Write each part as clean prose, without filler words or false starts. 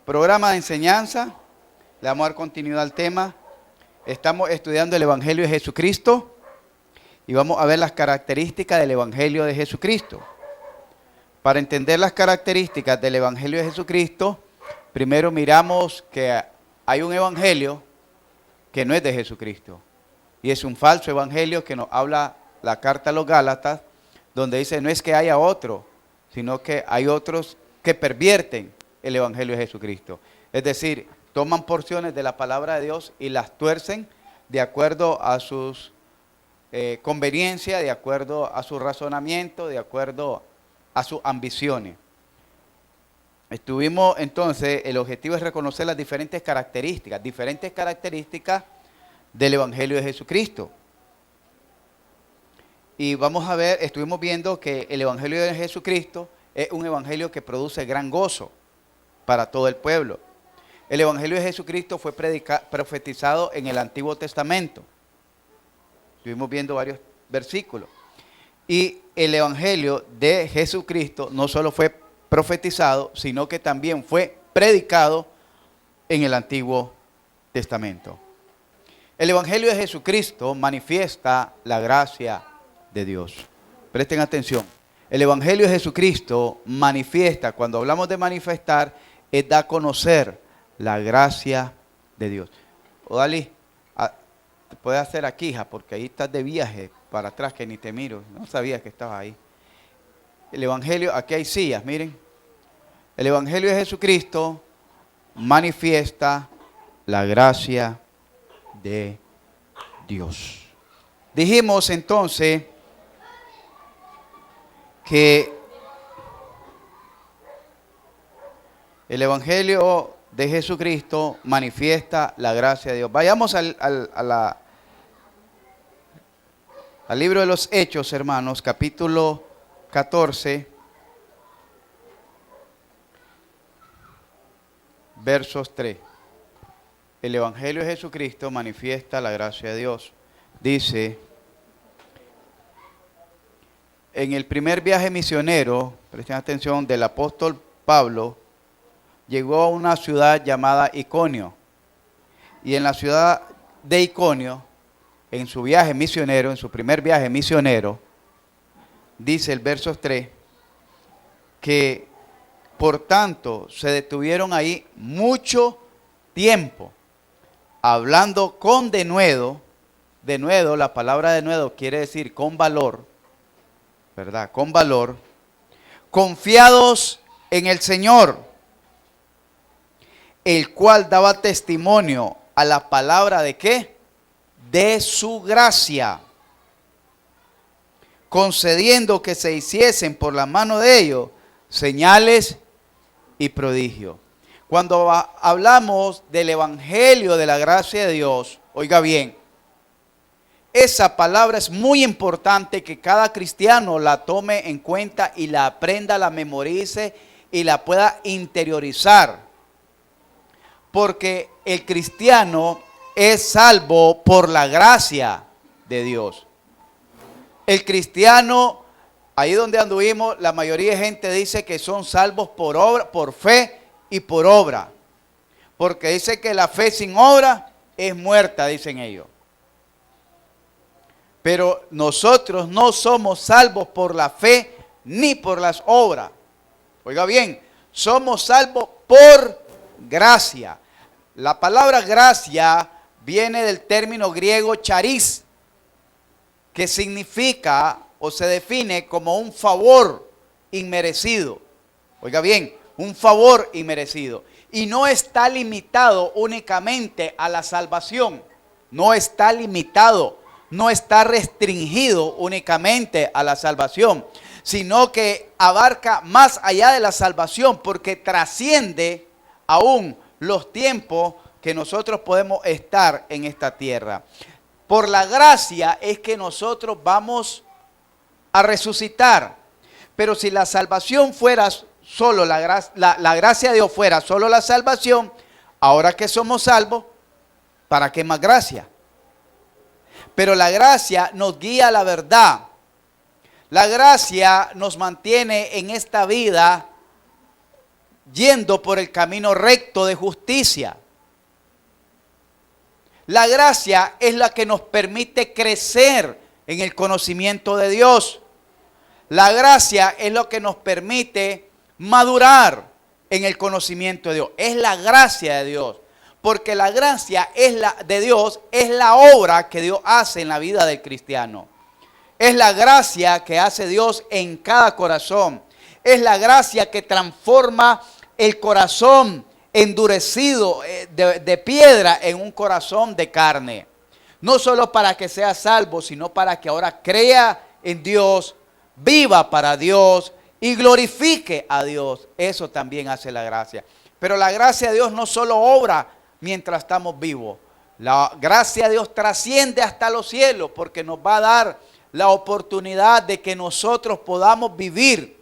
Programa de enseñanza, le vamos a dar continuidad al tema. Estamos estudiando el Evangelio de Jesucristo y vamos a ver las características del Evangelio de Jesucristo. Para entender las características del Evangelio de Jesucristo, primero miramos que hay un evangelio que no es de Jesucristo. Y es un falso evangelio que nos habla la carta a los Gálatas, donde dice no es que haya otro, sino que hay otros que pervierten el evangelio de Jesucristo. Es decir, toman porciones de la palabra de Dios y las tuercen de acuerdo a sus conveniencias, de acuerdo a su razonamiento, de acuerdo a sus ambiciones. Estuvimos entonces, el objetivo es reconocer las diferentes características del Evangelio de Jesucristo. Y vamos a ver, estuvimos viendo que el Evangelio de Jesucristo es un evangelio que produce gran gozo para todo el pueblo. El Evangelio de Jesucristo fue profetizado en el Antiguo Testamento. Estuvimos viendo varios versículos. Y el Evangelio de Jesucristo no solo fue profetizado, sino que también fue predicado en el Antiguo Testamento. El Evangelio de Jesucristo manifiesta la gracia de Dios. Presten atención. El Evangelio de Jesucristo manifiesta, cuando hablamos de manifestar, es dar a conocer la gracia de Dios. Odalí, te puedes hacer aquí, hija, porque ahí estás de viaje para atrás que ni te miro. No sabía que estabas ahí. El Evangelio, aquí hay sillas, miren. El Evangelio de Jesucristo manifiesta la gracia de Dios. Dijimos entonces que el Evangelio de Jesucristo manifiesta la gracia de Dios. Vayamos al libro de los Hechos, hermanos, capítulo 14, versos 3. El Evangelio de Jesucristo manifiesta la gracia de Dios. Dice, en el primer viaje misionero, presten atención, del apóstol Pablo, llegó a una ciudad llamada Iconio. Y en la ciudad de Iconio, en su viaje misionero, en su primer viaje misionero, dice el verso 3, que por tanto se detuvieron ahí mucho tiempo, hablando con denuedo. Denuedo, la palabra denuedo quiere decir con valor, ¿verdad? Con valor, confiados en el Señor, el cual daba testimonio a la palabra de ¿qué? De su gracia, concediendo que se hiciesen por la mano de ellos señales y prodigios. Cuando hablamos del Evangelio de la gracia de Dios, oiga bien, esa palabra es muy importante que cada cristiano la tome en cuenta y la aprenda, la memorice y la pueda interiorizar. Porque el cristiano es salvo por la gracia de Dios. El cristiano, ahí donde anduvimos, la mayoría de gente dice que son salvos por obra, por fe y por obra. Porque dice que la fe sin obra es muerta, dicen ellos. Pero nosotros no somos salvos por la fe ni por las obras. Oiga bien, somos salvos por gracia. La palabra gracia viene del término griego charis, que significa o se define como un favor inmerecido. Oiga bien, un favor inmerecido. Y no está limitado únicamente a la salvación. No está limitado, no está restringido únicamente a la salvación, sino que abarca más allá de la salvación, porque trasciende aún los tiempos que nosotros podemos estar en esta tierra. Por la gracia es que nosotros vamos a resucitar. Pero si la salvación fuera solo la gracia de Dios fuera solo la salvación, ahora que somos salvos, ¿para qué más gracia? Pero la gracia nos guía a la verdad. La gracia nos mantiene en esta vida yendo por el camino recto de justicia. La gracia es la que nos permite crecer en el conocimiento de Dios. La gracia es lo que nos permite madurar en el conocimiento de Dios. Es la gracia de Dios. Porque la gracia de Dios es la obra que Dios hace en la vida del cristiano. Es la gracia que hace Dios en cada corazón. Es la gracia que transforma el corazón endurecido de piedra en un corazón de carne. No solo para que sea salvo, sino para que ahora crea en Dios, viva para Dios y glorifique a Dios. Eso también hace la gracia. Pero la gracia de Dios no solo obra mientras estamos vivos. La gracia de Dios trasciende hasta los cielos porque nos va a dar la oportunidad de que nosotros podamos vivir,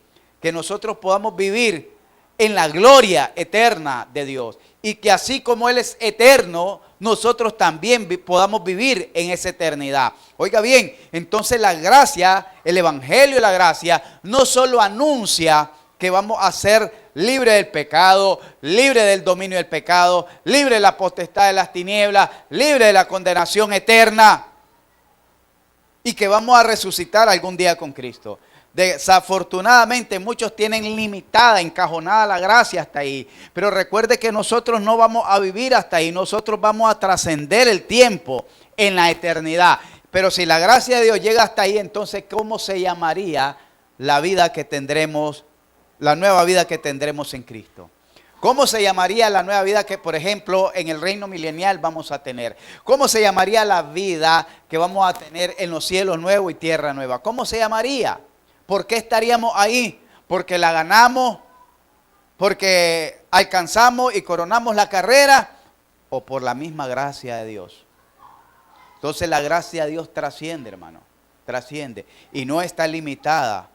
en la gloria eterna de Dios. Y que así como Él es eterno, nosotros también podamos vivir en esa eternidad. Oiga bien, entonces la gracia, el evangelio de la gracia, no solo anuncia que vamos a ser libres del pecado, libres del dominio del pecado, libres de la potestad de las tinieblas, libres de la condenación eterna, y que vamos a resucitar algún día con Cristo. Desafortunadamente muchos tienen limitada, encajonada la gracia hasta ahí. Pero recuerde que nosotros no vamos a vivir hasta ahí. Nosotros vamos a trascender el tiempo en la eternidad. Pero si la gracia de Dios llega hasta ahí, entonces ¿cómo se llamaría la vida que tendremos, la nueva vida que tendremos en Cristo? ¿Cómo se llamaría la nueva vida que, por ejemplo, en el reino milenial vamos a tener? ¿Cómo se llamaría la vida que vamos a tener en los cielos nuevos y tierra nueva? ¿Cómo se llamaría? ¿Por qué estaríamos ahí? ¿Porque la ganamos? ¿Porque alcanzamos y coronamos la carrera? ¿O por la misma gracia de Dios? Entonces la gracia de Dios trasciende, hermano. Trasciende. Y no está limitada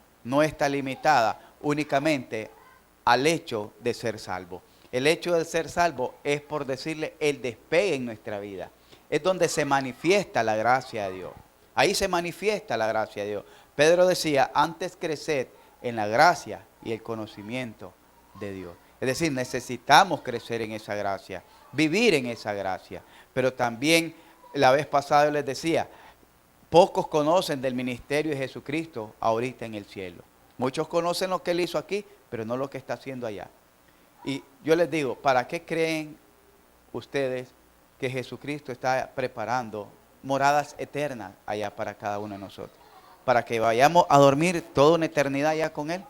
únicamente al hecho de ser salvo. El hecho de ser salvo es, por decirle, el despegue en nuestra vida. Es donde se manifiesta la gracia de Dios. Ahí se manifiesta la gracia de Dios. Pedro decía, antes creced en la gracia y el conocimiento de Dios. Es decir, necesitamos crecer en esa gracia, vivir en esa gracia. Pero también, la vez pasada yo les decía, pocos conocen del ministerio de Jesucristo ahorita en el cielo. Muchos conocen lo que Él hizo aquí, pero no lo que está haciendo allá. Y yo les digo, ¿para qué creen ustedes que Jesucristo está preparando moradas eternas allá para cada uno de nosotros? ¿Para que vayamos a dormir toda una eternidad ya con Él?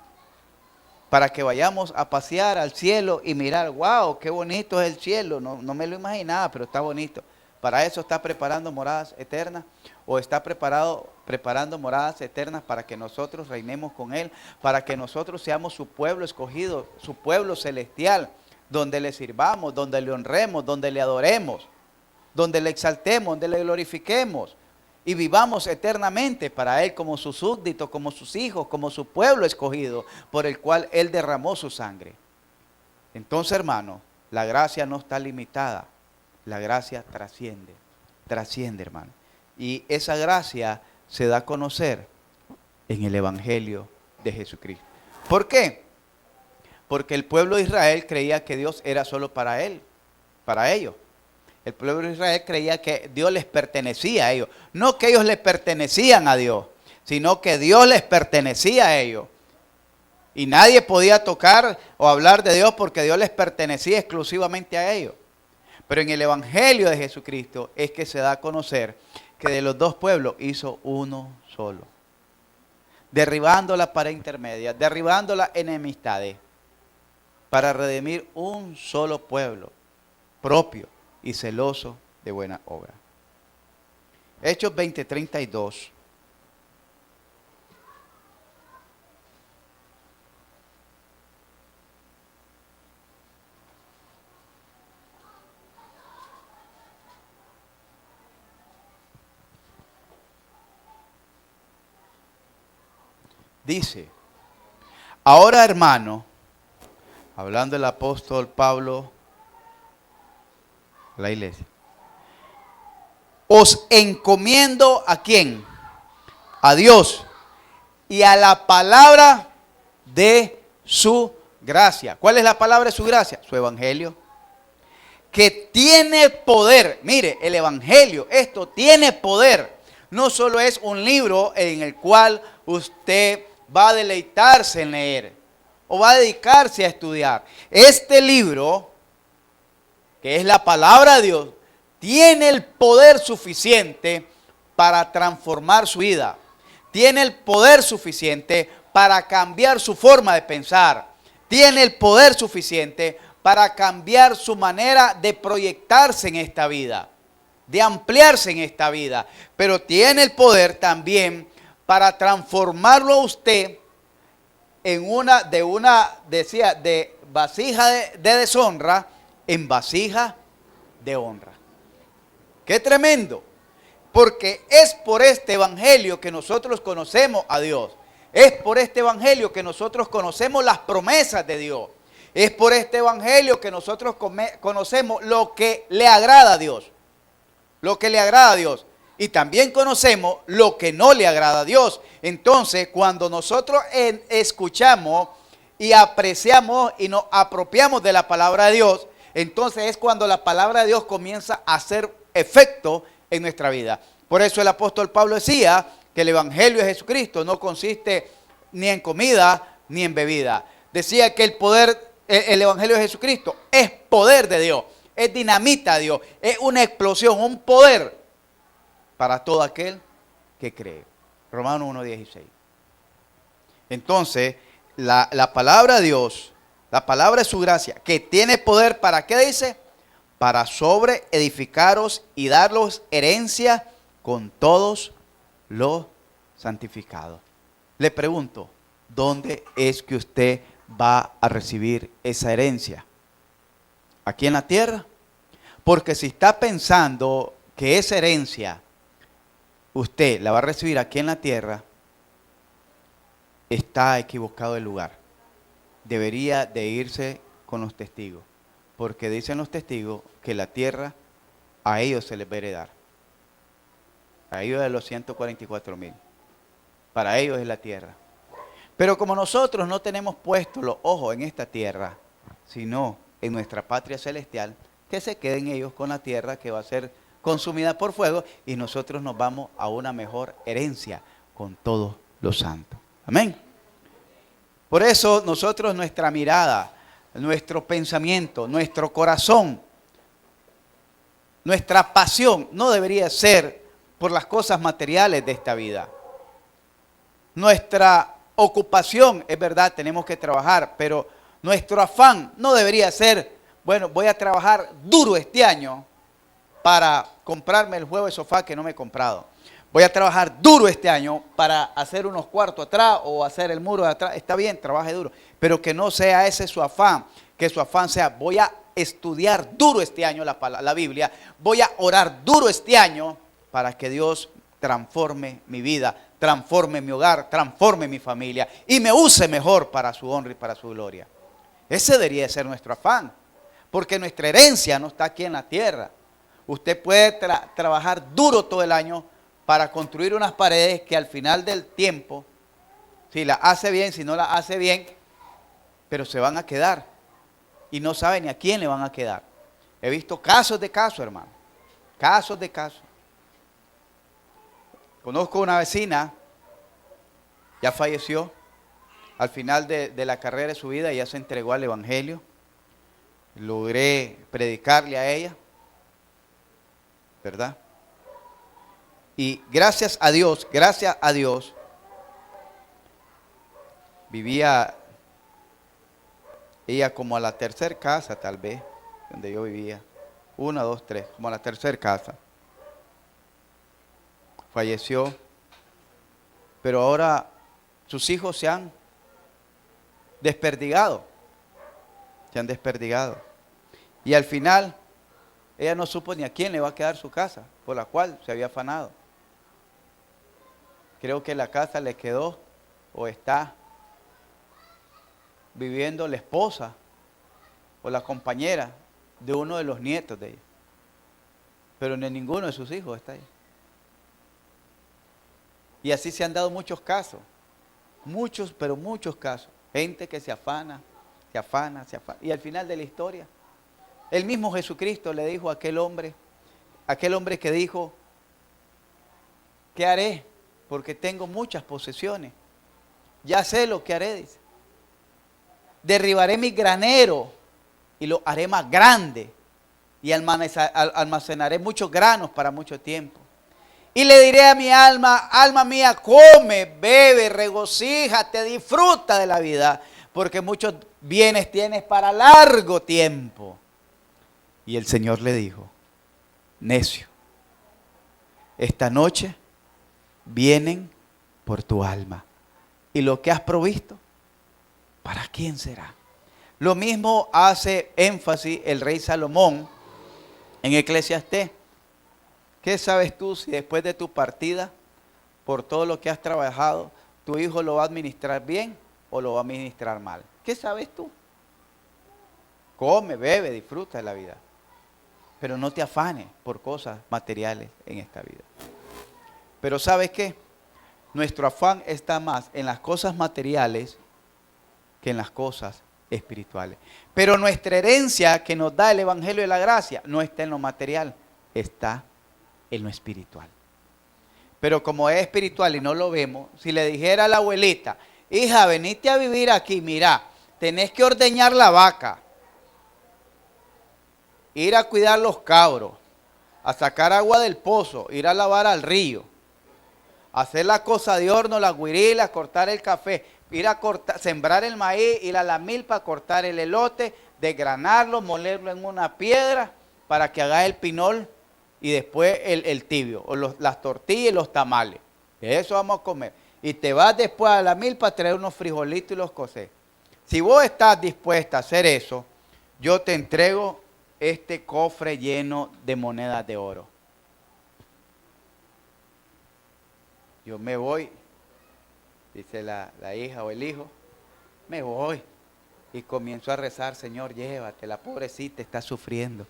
¿Para que vayamos a pasear al cielo y mirar, wow, qué bonito es el cielo? No me lo imaginaba, pero está bonito. ¿Para eso está preparando moradas eternas? ¿O está preparando moradas eternas para que nosotros reinemos con Él? Para que nosotros seamos su pueblo escogido, su pueblo celestial, donde le sirvamos, donde le honremos, donde le adoremos, donde le exaltemos, donde le glorifiquemos. Y vivamos eternamente para Él como sus súbditos, como sus hijos, como su pueblo escogido, por el cual Él derramó su sangre. Entonces, hermano, la gracia no está limitada. La gracia trasciende, hermano. Y esa gracia se da a conocer en el Evangelio de Jesucristo. ¿Por qué? Porque el pueblo de Israel creía que Dios era solo para él, para ellos. El pueblo de Israel creía que Dios les pertenecía a ellos. No que ellos les pertenecían a Dios, sino que Dios les pertenecía a ellos. Y nadie podía tocar o hablar de Dios porque Dios les pertenecía exclusivamente a ellos. Pero en el Evangelio de Jesucristo es que se da a conocer que de los dos pueblos hizo uno solo. Derribando la pared intermedia, derribando las enemistades, para redimir un solo pueblo propio y celoso de buena obra. Hechos 20:32. Dice, ahora hermano, hablando el apóstol Pablo a la iglesia, os encomiendo ¿a quién? A Dios y a la palabra de su gracia. ¿Cuál es la palabra de su gracia? Su evangelio. Que tiene poder. Mire, el evangelio, esto tiene poder. No solo es un libro en el cual usted va a deleitarse en leer o va a dedicarse a estudiar. Este libro, que es la palabra de Dios, tiene el poder suficiente para transformar su vida. Tiene el poder suficiente para cambiar su forma de pensar. Tiene el poder suficiente para cambiar su manera de proyectarse en esta vida, de ampliarse en esta vida. Pero tiene el poder también para transformarlo a usted en de vasija de deshonra en vasija de honra. ¡Qué tremendo! Porque es por este evangelio que nosotros conocemos a Dios. Es por este evangelio que nosotros conocemos las promesas de Dios. Es por este evangelio que nosotros conocemos lo que le agrada a Dios. Lo que le agrada a Dios. Y también conocemos lo que no le agrada a Dios. Entonces, cuando nosotros escuchamos y apreciamos y nos apropiamos de la palabra de Dios, entonces es cuando la palabra de Dios comienza a hacer efecto en nuestra vida. Por eso el apóstol Pablo decía que el evangelio de Jesucristo no consiste ni en comida ni en bebida. Decía que el evangelio de Jesucristo es poder de Dios, es dinamita de Dios, es una explosión, un poder para todo aquel que cree. Romanos 1:16. Entonces, la palabra de Dios, la palabra de su gracia, que tiene poder, ¿para qué dice? Para sobre edificaros y daros herencia con todos los santificados. Le pregunto, ¿dónde es que usted va a recibir esa herencia? ¿Aquí en la tierra? Porque si está pensando que esa herencia usted la va a recibir aquí en la tierra, está equivocado el lugar. Debería de irse con los testigos, porque dicen los testigos que la tierra a ellos se les va a heredar. A ellos de los 144,000. Para ellos es la tierra. Pero como nosotros no tenemos puestos los ojos en esta tierra, sino en nuestra patria celestial, que se queden ellos con la tierra que va a ser consumida por fuego y nosotros nos vamos a una mejor herencia con todos los santos. Amén. Por eso nosotros, nuestra mirada, nuestro pensamiento, nuestro corazón, nuestra pasión no debería ser por las cosas materiales de esta vida. Nuestra ocupación, es verdad, tenemos que trabajar, pero nuestro afán no debería ser, bueno, voy a trabajar duro este año para comprarme el juego de sofá que no me he comprado. Voy a trabajar duro este año para hacer unos cuartos atrás o hacer el muro de atrás. Está bien, trabaje duro, pero que no sea ese su afán, que su afán sea, voy a estudiar duro este año la Biblia, voy a orar duro este año para que Dios transforme mi vida, transforme mi hogar, transforme mi familia y me use mejor para su honra y para su gloria. Ese debería ser nuestro afán, porque nuestra herencia no está aquí en la tierra. Usted puede trabajar duro todo el año para construir unas paredes que al final del tiempo, si las hace bien, si no las hace bien, pero se van a quedar y no sabe ni a quién le van a quedar. He visto casos de casos, hermano, casos de casos. Conozco una vecina, ya falleció, al final de la carrera de su vida ya se entregó al evangelio. Logré predicarle a ella, ¿verdad? Y gracias a Dios, vivía ella como a la tercera casa tal vez, donde yo vivía. 1, 2, 3, como a la tercera casa. Falleció, pero ahora sus hijos se han desperdigado. Y al final, ella no supo ni a quién le va a quedar su casa, por la cual se había afanado. Creo que la casa le quedó o está viviendo la esposa o la compañera de uno de los nietos de ella. Pero ni ninguno de sus hijos está ahí. Y así se han dado muchos casos. Muchos, pero muchos casos. Gente que se afana, se afana, se afana. Y al final de la historia, el mismo Jesucristo le dijo a aquel hombre que dijo, ¿qué haré? Porque tengo muchas posesiones. Ya sé lo que haré, dice. Derribaré mi granero y lo haré más grande y almacenaré muchos granos para mucho tiempo. Y le diré a mi alma, alma mía, come, bebe, regocíjate, disfruta de la vida, porque muchos bienes tienes para largo tiempo. Y el Señor le dijo, necio, esta noche vienen por tu alma. Y lo que has provisto, ¿para quién será? Lo mismo hace énfasis el rey Salomón en Eclesiastés. ¿Qué sabes tú si después de tu partida, por todo lo que has trabajado, tu hijo lo va a administrar bien o lo va a administrar mal? ¿Qué sabes tú? Come, bebe, disfruta de la vida. Pero no te afanes por cosas materiales en esta vida. Pero ¿sabes qué? Nuestro afán está más en las cosas materiales que en las cosas espirituales. Pero nuestra herencia que nos da el Evangelio de la Gracia no está en lo material, está en lo espiritual. Pero como es espiritual y no lo vemos, si le dijera a la abuelita, hija, venite a vivir aquí, mira, tenés que ordeñar la vaca, ir a cuidar los cabros, a sacar agua del pozo, ir a lavar al río, hacer la cosa de horno, las guirilas, cortar el café, ir a sembrar el maíz, ir a la milpa, cortar el elote, desgranarlo, molerlo en una piedra para que haga el pinol y después el tibio, o las tortillas y los tamales. Eso vamos a comer. Y te vas después a la milpa a traer unos frijolitos y los cocés. Si vos estás dispuesta a hacer eso, yo te entrego este cofre lleno de monedas de oro. Yo me voy, dice la hija o el hijo, me voy y comienzo a rezar, Señor, llévate, la pobrecita está sufriendo.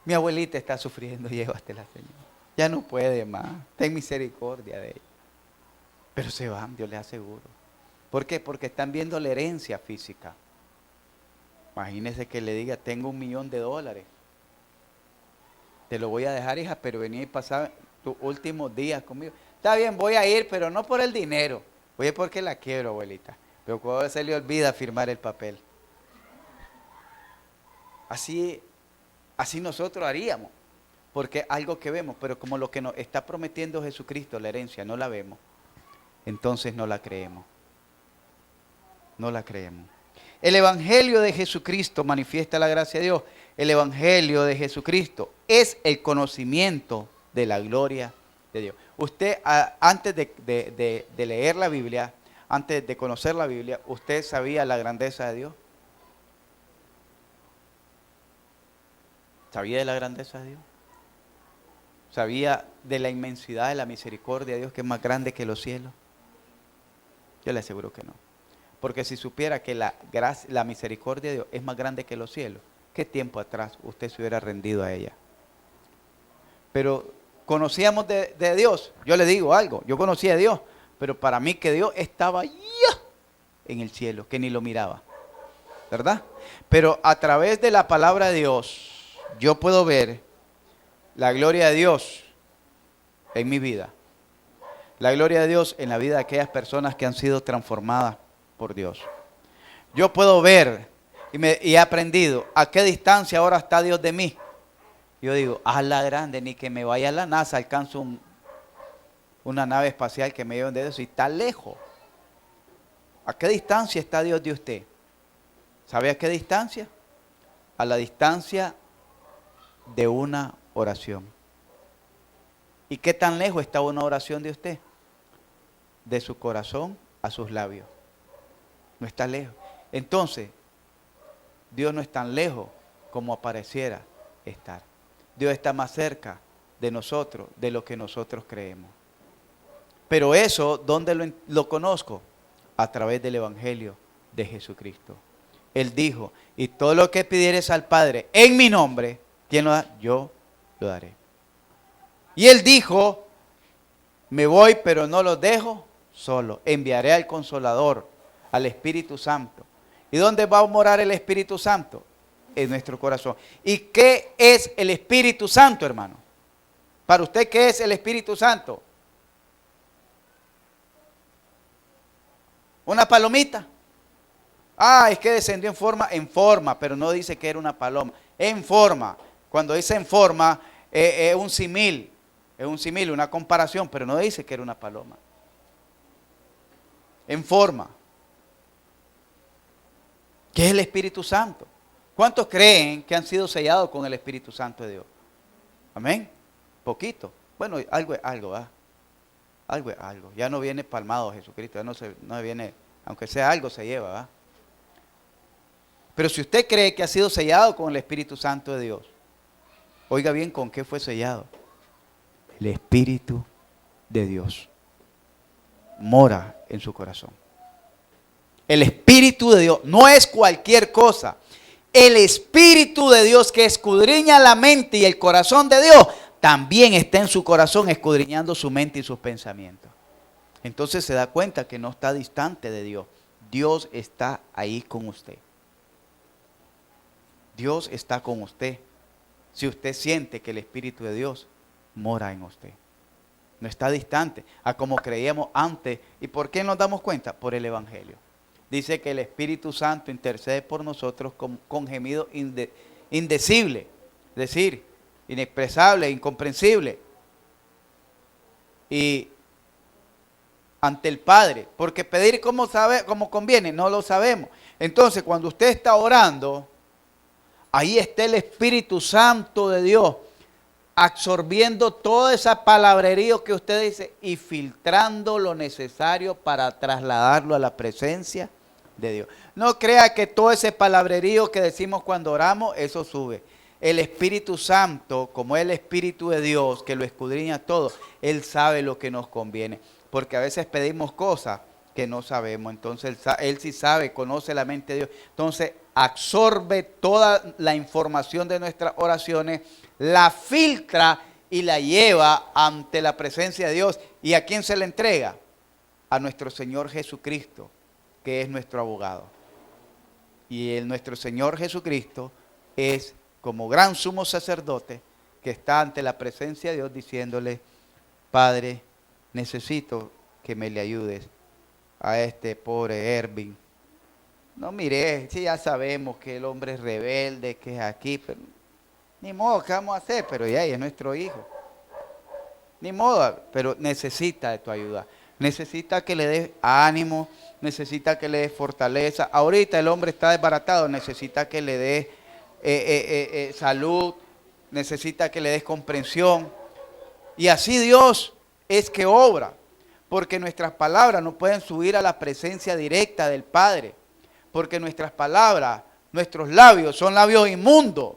Mi abuelita está sufriendo, llévatela, Señor. Ya no puede más, ten misericordia de ella. Pero se van, Dios les aseguro. ¿Por qué? Porque están viendo la herencia física. Imagínese que le diga, tengo $1.000.000. Te lo voy a dejar, hija, pero vení y pasar tus últimos días conmigo. Está bien, voy a ir, pero no por el dinero. Voy a ir porque la quiero, abuelita. Pero cuando se le olvida firmar el papel. Así nosotros haríamos. Porque algo que vemos, pero como lo que nos está prometiendo Jesucristo, la herencia, no la vemos. Entonces no la creemos. No la creemos. El Evangelio de Jesucristo manifiesta la gracia de Dios. El Evangelio de Jesucristo es el conocimiento de la gloria de Dios. Usted, antes de leer la Biblia, antes de conocer la Biblia, ¿usted sabía la grandeza de Dios? ¿Sabía de la grandeza de Dios? ¿Sabía de la inmensidad de la misericordia de Dios, que es más grande que los cielos? Yo le aseguro que no. Porque si supiera que la misericordia de Dios es más grande que los cielos, ¿qué tiempo atrás usted se hubiera rendido a ella? Pero conocíamos de Dios. Yo le digo algo, yo conocía a Dios, pero para mí que Dios estaba allá en el cielo, que ni lo miraba, ¿verdad? Pero a través de la palabra de Dios, yo puedo ver la gloria de Dios en mi vida. La gloria de Dios en la vida de aquellas personas que han sido transformadas por Dios. Yo puedo ver y he aprendido a qué distancia ahora está Dios de mí. Yo digo, la grande, ni que me vaya a la NASA, alcanzo una nave espacial que me lleve de Dios y está lejos. ¿A qué distancia está Dios de usted? ¿Sabe a qué distancia? A la distancia de una oración. ¿Y qué tan lejos está una oración de usted? De su corazón a sus labios. No está lejos. Entonces, Dios no es tan lejos como pareciera estar. Dios está más cerca de nosotros de lo que nosotros creemos. Pero eso, ¿dónde lo conozco? A través del Evangelio de Jesucristo. Él dijo, y todo lo que pidieres al Padre en mi nombre, ¿quién lo da? Yo lo daré. Y Él dijo, me voy pero no los dejo solo. Enviaré al Consolador, al Espíritu Santo. ¿Y dónde va a morar el Espíritu Santo? En nuestro corazón. ¿Y qué es el Espíritu Santo, hermano? Para usted, ¿qué es el Espíritu Santo? ¿Una palomita? Ah, es que descendió en forma, pero no dice que era una paloma. En forma. Cuando dice en forma, es un símil, una comparación, pero no dice que era una paloma. En forma. ¿Qué es el Espíritu Santo? ¿Cuántos creen que han sido sellados con el Espíritu Santo de Dios? Amén. Poquito. Bueno, algo es algo, ¿verdad? Algo es algo. Ya no viene palmado Jesucristo, ya no viene, aunque sea algo se lleva, ¿verdad? Pero si usted cree que ha sido sellado con el Espíritu Santo de Dios, oiga bien, ¿con qué fue sellado? El Espíritu de Dios mora en su corazón. El Espíritu de Dios no es cualquier cosa. El Espíritu de Dios que escudriña la mente y el corazón de Dios, también está en su corazón escudriñando su mente y sus pensamientos. Entonces se da cuenta que no está distante de Dios. Dios está ahí con usted. Dios está con usted. Si usted siente que el Espíritu de Dios mora en usted. No está distante a como creíamos antes. ¿Y por qué nos damos cuenta? Por el Evangelio. Dice que el Espíritu Santo intercede por nosotros con gemido indecible. Es decir, inexpresable, incomprensible. Y ante el Padre. Porque pedir como conviene, no lo sabemos. Entonces, cuando usted está orando, ahí está el Espíritu Santo de Dios absorbiendo toda esa palabrería que usted dice y filtrando lo necesario para trasladarlo a la presencia de Dios. No crea que todo ese palabrerío que decimos cuando oramos, eso sube. El Espíritu Santo, como es el Espíritu de Dios, que lo escudriña todo, Él sabe lo que nos conviene. Porque a veces pedimos cosas que no sabemos. Entonces Él sí sabe, conoce la mente de Dios. Entonces absorbe toda la información de nuestras oraciones, la filtra y la lleva ante la presencia de Dios. ¿Y a quién se le entrega? A nuestro Señor Jesucristo, que es nuestro abogado. Y nuestro Señor Jesucristo es como gran sumo sacerdote que está ante la presencia de Dios diciéndole: Padre, necesito que me le ayudes a este pobre Ervin. No mire, sí, ya sabemos que el hombre es rebelde, que es aquí, pero ni modo, ¿qué vamos a hacer? Pero ya es nuestro hijo. Ni modo, pero necesita de tu ayuda. Necesita que le des ánimo, necesita que le des fortaleza. Ahorita el hombre está desbaratado, necesita que le des salud, necesita que le des comprensión. Y así Dios es que obra, porque nuestras palabras no pueden subir a la presencia directa del Padre, porque nuestras palabras, nuestros labios son labios inmundos.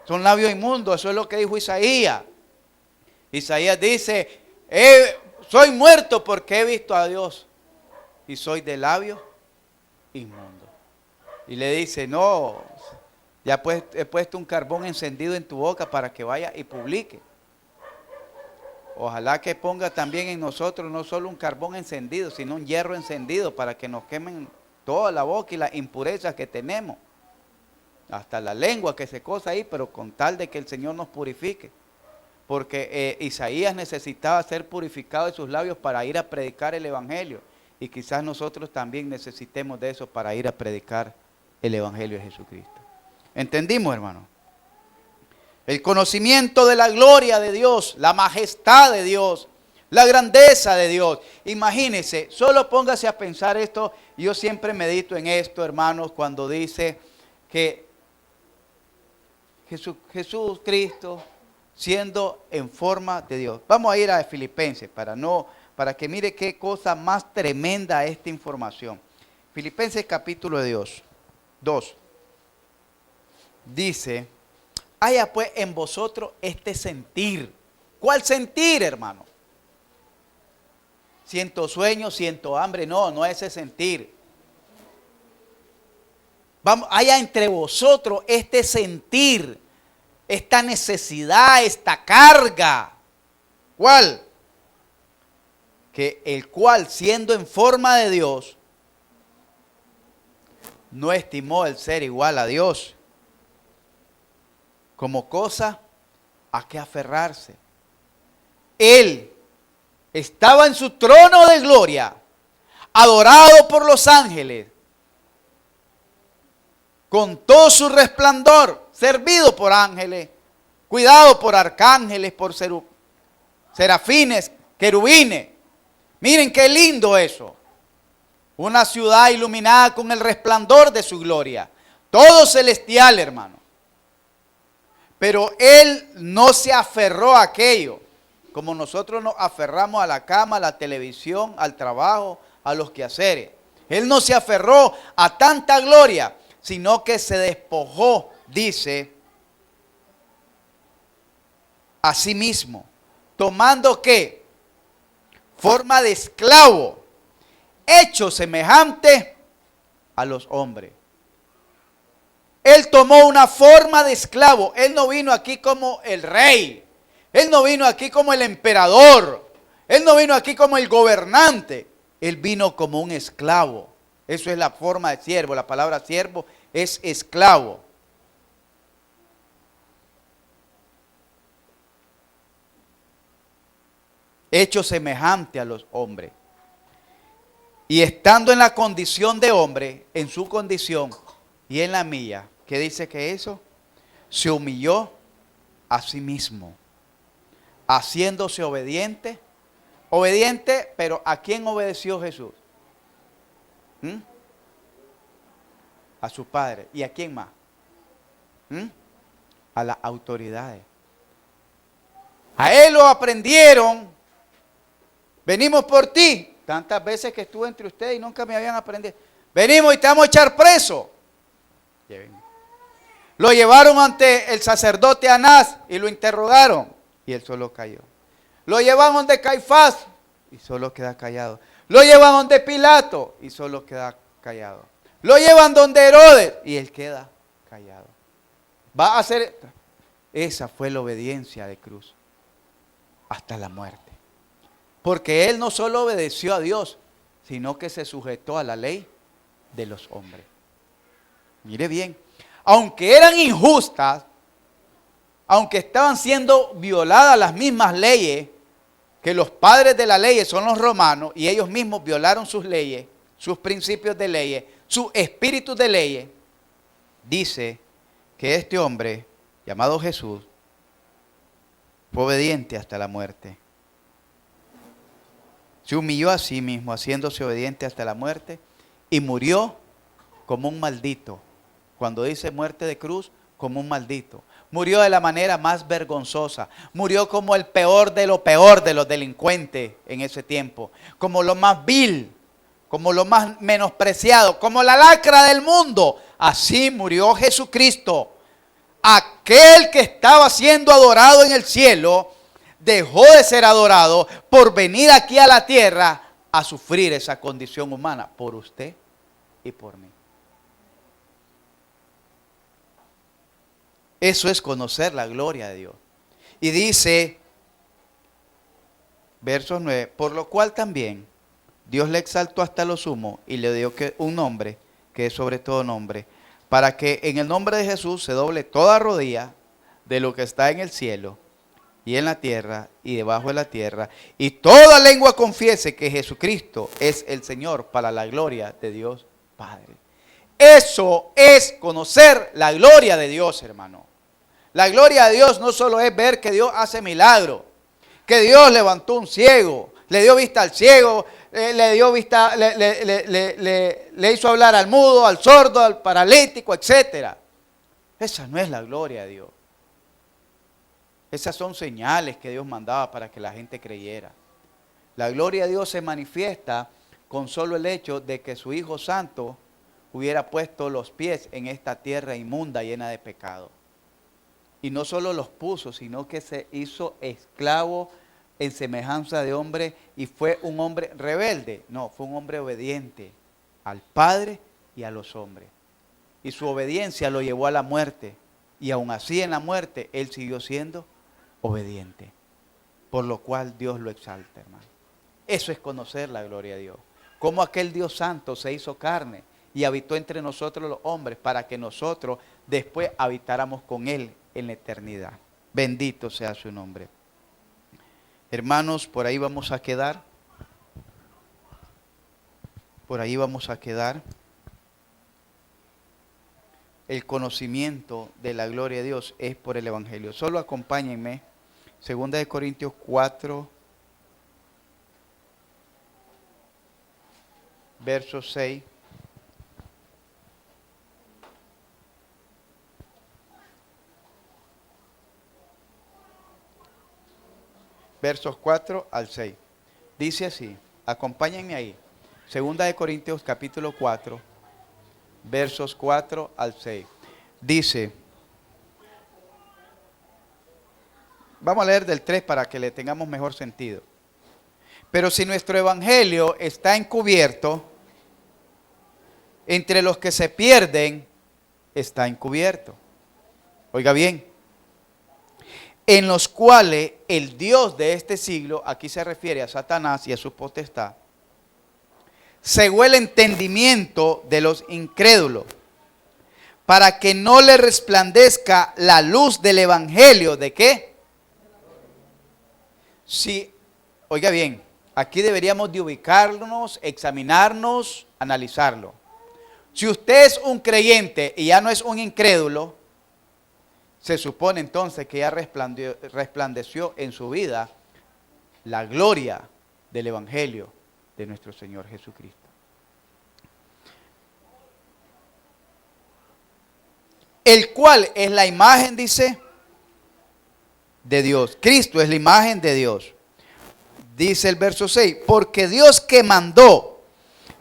Son labios inmundos, eso es lo que dijo Isaías. Isaías dice: soy muerto porque he visto a Dios y soy de labios inmundos. Y le dice: no, ya he puesto un carbón encendido en tu boca para que vaya y publique. Ojalá que ponga también en nosotros no solo un carbón encendido, sino un hierro encendido para que nos quemen toda la boca y las impurezas que tenemos. Hasta la lengua que se cosa ahí, pero con tal de que el Señor nos purifique. Porque Isaías necesitaba ser purificado de sus labios para ir a predicar el Evangelio. Y quizás nosotros también necesitemos de eso para ir a predicar el Evangelio de Jesucristo. ¿Entendimos, hermano? El conocimiento de la gloria de Dios, la majestad de Dios, la grandeza de Dios. Imagínense, solo póngase a pensar esto. Yo siempre medito en esto, hermanos, cuando dice que Jesús Cristo siendo en forma de Dios. Vamos a ir a Filipenses para que mire qué cosa más tremenda esta información. Filipenses capítulo 2 dice: haya pues en vosotros este sentir. ¿Cuál sentir, hermano? Siento sueño, siento hambre. No es ese sentir. Haya entre vosotros este sentir, esta necesidad, esta carga. ¿Cuál? Que el cual, siendo en forma de Dios, no estimó el ser igual a Dios como cosa a que aferrarse. Él estaba en su trono de gloria, adorado por los ángeles, con todo su resplandor, servido por ángeles, cuidado por arcángeles, por serafines, querubines. Miren qué lindo eso. Una ciudad iluminada con el resplandor de su gloria. Todo celestial, hermano. Pero él no se aferró a aquello, como nosotros nos aferramos a la cama, a la televisión, al trabajo, a los quehaceres. Él no se aferró a tanta gloria, sino que se despojó, dice, a sí mismo, tomando ¿qué? Forma de esclavo, hecho semejante a los hombres. Él tomó una forma de esclavo. Él no vino aquí como el rey. Él no vino aquí como el emperador. Él no vino aquí como el gobernante. Él vino como un esclavo. Eso es la forma de siervo. La palabra siervo es esclavo. Hecho semejante a los hombres. Y estando en la condición de hombre, en su condición y en la mía, ¿qué dice que eso? Se humilló a sí mismo, haciéndose obediente. Obediente, pero ¿a quién obedeció Jesús? A su Padre. ¿Y a quién más? A las autoridades. A él lo aprendieron. Venimos por ti. Tantas veces que estuve entre ustedes y nunca me habían aprendido. Venimos y te vamos a echar preso. Lo llevaron ante el sacerdote Anás y lo interrogaron. Y él solo cayó. Lo llevaron ante Caifás y solo queda callado. Lo llevan donde Pilato y solo queda callado. Lo llevan donde Herodes y él queda callado. Va a hacer. Esa fue la obediencia de cruz hasta la muerte. Porque él no solo obedeció a Dios, sino que se sujetó a la ley de los hombres. Mire bien, aunque eran injustas, aunque estaban siendo violadas las mismas leyes, que los padres de la ley son los romanos, y ellos mismos violaron sus leyes, sus principios de leyes, sus espíritus de leyes, dice que este hombre, llamado Jesús, fue obediente hasta la muerte. Se humilló a sí mismo, haciéndose obediente hasta la muerte, y murió como un maldito. Cuando dice muerte de cruz, como un maldito. Murió de la manera más vergonzosa. Murió como el peor de los delincuentes en ese tiempo. Como lo más vil, como lo más menospreciado, como la lacra del mundo. Así murió Jesucristo. Aquel que estaba siendo adorado en el cielo, dejó de ser adorado por venir aquí a la tierra a sufrir esa condición humana por usted y por mí. Eso es conocer la gloria de Dios. Y dice, verso 9, por lo cual también Dios le exaltó hasta lo sumo y le dio un nombre que es sobre todo nombre, para que en el nombre de Jesús se doble toda rodilla de lo que está en el cielo y en la tierra y debajo de la tierra, y toda lengua confiese que Jesucristo es el Señor, para la gloria de Dios Padre. Eso es conocer la gloria de Dios, hermano. La gloria de Dios no solo es ver que Dios hace milagros, que Dios levantó un ciego, le dio vista al ciego, le dio vista, le hizo hablar al mudo, al sordo, al paralítico, etc. Esa no es la gloria de Dios. Esas son señales que Dios mandaba para que la gente creyera. La gloria de Dios se manifiesta con solo el hecho de que su Hijo Santo hubiera puesto los pies en esta tierra inmunda, llena de pecado. Y no solo los puso, sino que se hizo esclavo en semejanza de hombre y fue un hombre rebelde. No, fue un hombre obediente al Padre y a los hombres. Y su obediencia lo llevó a la muerte. Y aún así en la muerte, él siguió siendo obediente. Por lo cual Dios lo exalta, hermano. Eso es conocer la gloria de Dios. Cómo aquel Dios santo se hizo carne y habitó entre nosotros los hombres para que nosotros después habitáramos con Él en la eternidad. Bendito sea su nombre. Hermanos, por ahí vamos a quedar. Por ahí vamos a quedar. El conocimiento de la gloria de Dios es por el Evangelio. Solo acompáñenme. 2 Corintios 4, verso 6. Versos 4 al 6. Dice así, acompáñenme ahí. 2 Corintios capítulo 4, versos 4 al 6. Dice, vamos a leer del 3 para que le tengamos mejor sentido. Pero si nuestro evangelio está encubierto, entre los que se pierden está encubierto. Oiga bien, en los cuales el Dios de este siglo, aquí se refiere a Satanás y a su potestad, cegó el entendimiento de los incrédulos, para que no le resplandezca la luz del evangelio. ¿De qué? Sí, oiga bien, aquí deberíamos de ubicarnos, examinarnos, analizarlo. Si usted es un creyente y ya no es un incrédulo, se supone entonces que ya resplandeció en su vida la gloria del evangelio de nuestro Señor Jesucristo. El cual es la imagen, dice, de Dios. Cristo es la imagen de Dios. Dice el verso 6, porque Dios que mandó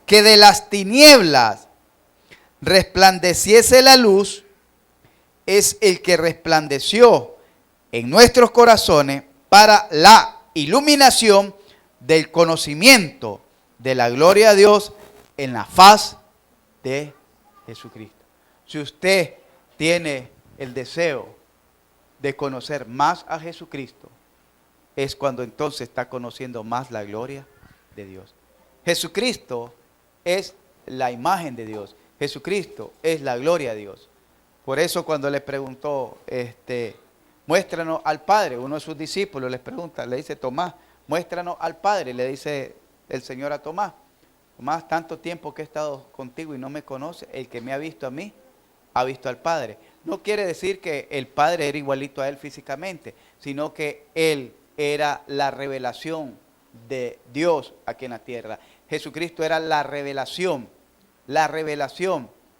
que de las tinieblas resplandeciese la luz, es el que resplandeció en nuestros corazones para la iluminación del conocimiento de la gloria de Dios en la faz de Jesucristo. Si usted tiene el deseo de conocer más a Jesucristo, es cuando entonces está conociendo más la gloria de Dios. Jesucristo es la imagen de Dios. Jesucristo es la gloria de Dios. Por eso cuando le preguntó, muéstranos al Padre, uno de sus discípulos les pregunta, le dice Tomás, muéstranos al Padre, le dice el Señor a Tomás. Tomás, tanto tiempo que he estado contigo y no me conoce, el que me ha visto a mí, ha visto al Padre. No quiere decir que el Padre era igualito a él físicamente, sino que él era la revelación de Dios aquí en la tierra. Jesucristo era la revelación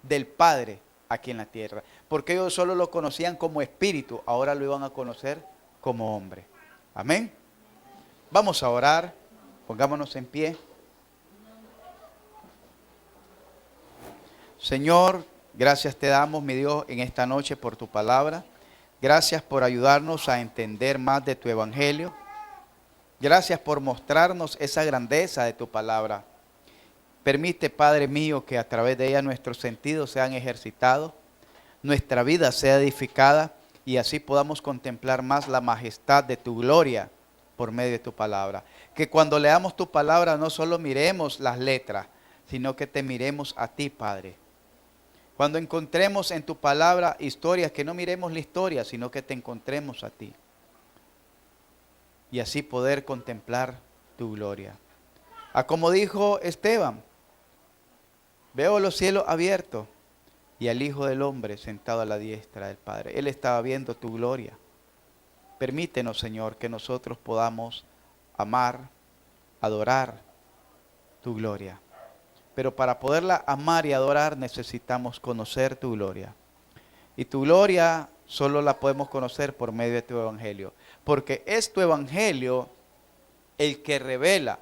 del Padre aquí en la tierra. Porque ellos solo lo conocían como espíritu, ahora lo iban a conocer como hombre. Amén. Vamos a orar, pongámonos en pie. Señor, gracias te damos, mi Dios, en esta noche por tu palabra. Gracias por ayudarnos a entender más de tu evangelio. Gracias por mostrarnos esa grandeza de tu palabra. Permite, Padre mío, que a través de ella nuestros sentidos sean ejercitados, nuestra vida sea edificada y así podamos contemplar más la majestad de tu gloria por medio de tu palabra. Que cuando leamos tu palabra no solo miremos las letras, sino que te miremos a ti, Padre. Cuando encontremos en tu palabra historias, que no miremos la historia, sino que te encontremos a ti. Y así poder contemplar tu gloria. Como dijo Esteban, veo los cielos abiertos y al Hijo del Hombre sentado a la diestra del Padre. Él estaba viendo tu gloria. Permítenos, Señor, que nosotros podamos amar, adorar tu gloria. Pero para poderla amar y adorar necesitamos conocer tu gloria. Y tu gloria solo la podemos conocer por medio de tu evangelio. Porque es tu evangelio el que revela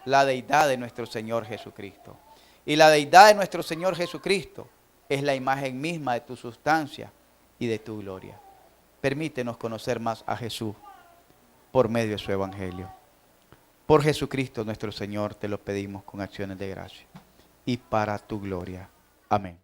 la deidad de nuestro Señor Jesucristo. Y la deidad de nuestro Señor Jesucristo es la imagen misma de tu sustancia y de tu gloria. Permítenos conocer más a Jesús por medio de su evangelio. Por Jesucristo nuestro Señor te lo pedimos con acciones de gracia y para tu gloria. Amén.